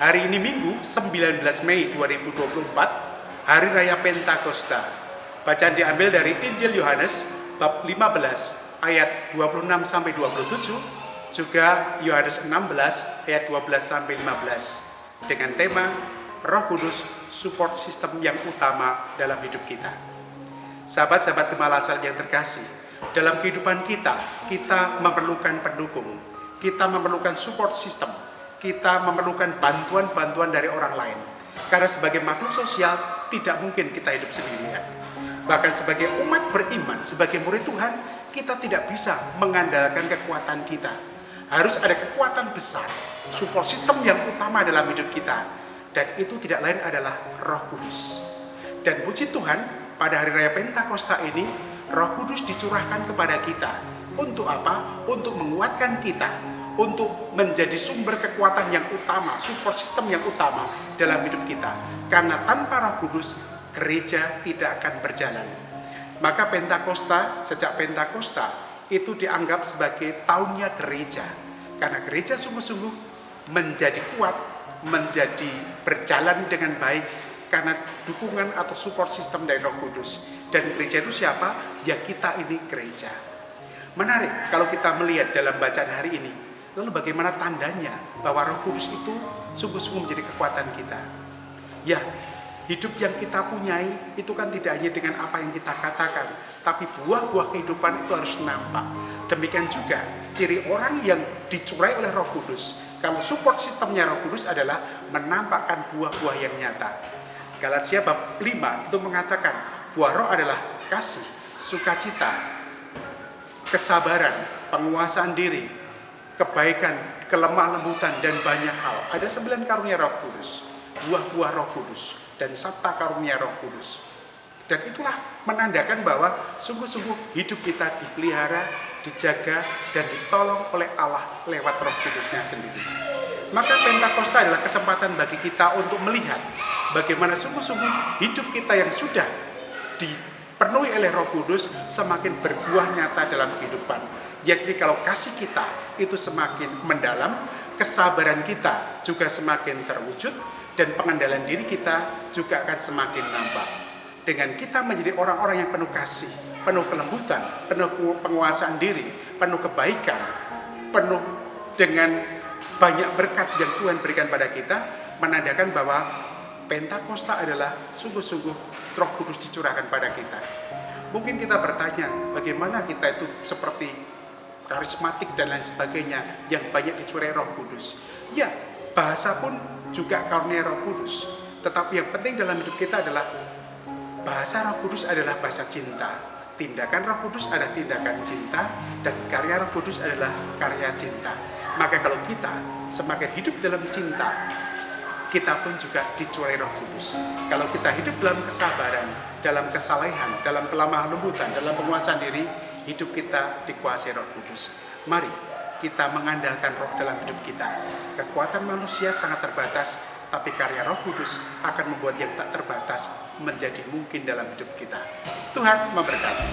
Hari ini Minggu 19 Mei 2024, Hari Raya Pentakosta. Bacaan diambil dari Injil Yohanes bab 15 ayat 26 sampai 27, juga Yohanes 16 ayat 12 sampai 15 dengan tema Roh Kudus, support system yang utama dalam hidup kita. Sahabat-sahabat Gemala yang terkasih, dalam kehidupan kita memerlukan pendukung, kita memerlukan support system, kita memerlukan bantuan-bantuan dari orang lain. Karena sebagai makhluk sosial, tidak mungkin kita hidup sendirian. Bahkan sebagai umat beriman, sebagai murid Tuhan, kita tidak bisa mengandalkan kekuatan kita. Harus ada kekuatan besar, support system yang utama dalam hidup kita. Dan itu tidak lain adalah Roh Kudus. Dan puji Tuhan, pada Hari Raya Pentakosta ini, Roh Kudus dicurahkan kepada kita. Untuk apa? Untuk menguatkan kita, untuk menjadi sumber kekuatan yang utama, support system yang utama dalam hidup kita. Karena tanpa Roh Kudus, gereja tidak akan berjalan. Maka Pentakosta, sejak Pentakosta, itu dianggap sebagai tahunnya gereja. Karena gereja sungguh-sungguh menjadi kuat, menjadi berjalan dengan baik karena dukungan atau support system dari Roh Kudus. Dan gereja itu siapa? Ya, kita ini gereja. Menarik kalau kita melihat dalam bacaan hari ini, lalu bagaimana tandanya bahwa Roh Kudus itu sungguh-sungguh menjadi kekuatan kita. Ya, hidup yang kita punyai itu kan tidak hanya dengan apa yang kita katakan, tapi buah-buah kehidupan itu harus nampak. Demikian juga ciri orang yang dicurai oleh Roh Kudus. Kalau support sistemnya Roh Kudus adalah menampakkan buah-buah yang nyata. Galatia bab 5 itu mengatakan buah roh adalah kasih, sukacita, kesabaran, penguasaan diri, kebaikan, kelemah lembutan, dan banyak hal. Ada 9 karunia Roh Kudus, buah-buah Roh Kudus, dan sabta karunia Roh Kudus. Dan itulah menandakan bahwa sungguh-sungguh hidup kita dipelihara, dijaga, dan ditolong oleh Allah lewat Roh Kudusnya sendiri. Maka Pentakosta adalah kesempatan bagi kita untuk melihat bagaimana sungguh-sungguh hidup kita yang sudah dipenuhi oleh Roh Kudus semakin berbuah nyata dalam kehidupan. Yakni kalau kasih kita itu semakin mendalam, kesabaran kita juga semakin terwujud, dan pengendalian diri kita juga akan semakin nampak. Dengan kita menjadi orang-orang yang penuh kasih, penuh kelembutan, penuh penguasaan diri, penuh kebaikan, penuh dengan banyak berkat yang Tuhan berikan pada kita, menandakan bahwa Pentakosta adalah sungguh-sungguh Roh Kudus dicurahkan pada kita. Mungkin kita bertanya, bagaimana kita itu seperti karismatik dan lain sebagainya yang banyak dicurahi Roh Kudus. Ya, bahasa pun juga karunia Roh Kudus. Tetapi yang penting dalam hidup kita adalah bahasa Roh Kudus adalah bahasa cinta. Tindakan Roh Kudus adalah tindakan cinta, dan karya Roh Kudus adalah karya cinta. Maka kalau kita semakin hidup dalam cinta, kita pun juga dicurahi Roh Kudus. Kalau kita hidup dalam kesabaran, dalam kesalehan, dalam kelemah lembutan, dalam penguasaan diri, hidup kita dikuasai Roh Kudus. Mari kita mengandalkan Roh dalam hidup kita. Kekuatan manusia sangat terbatas, tapi karya Roh Kudus akan membuat yang tak terbatas menjadi mungkin dalam hidup kita. Tuhan memberkati.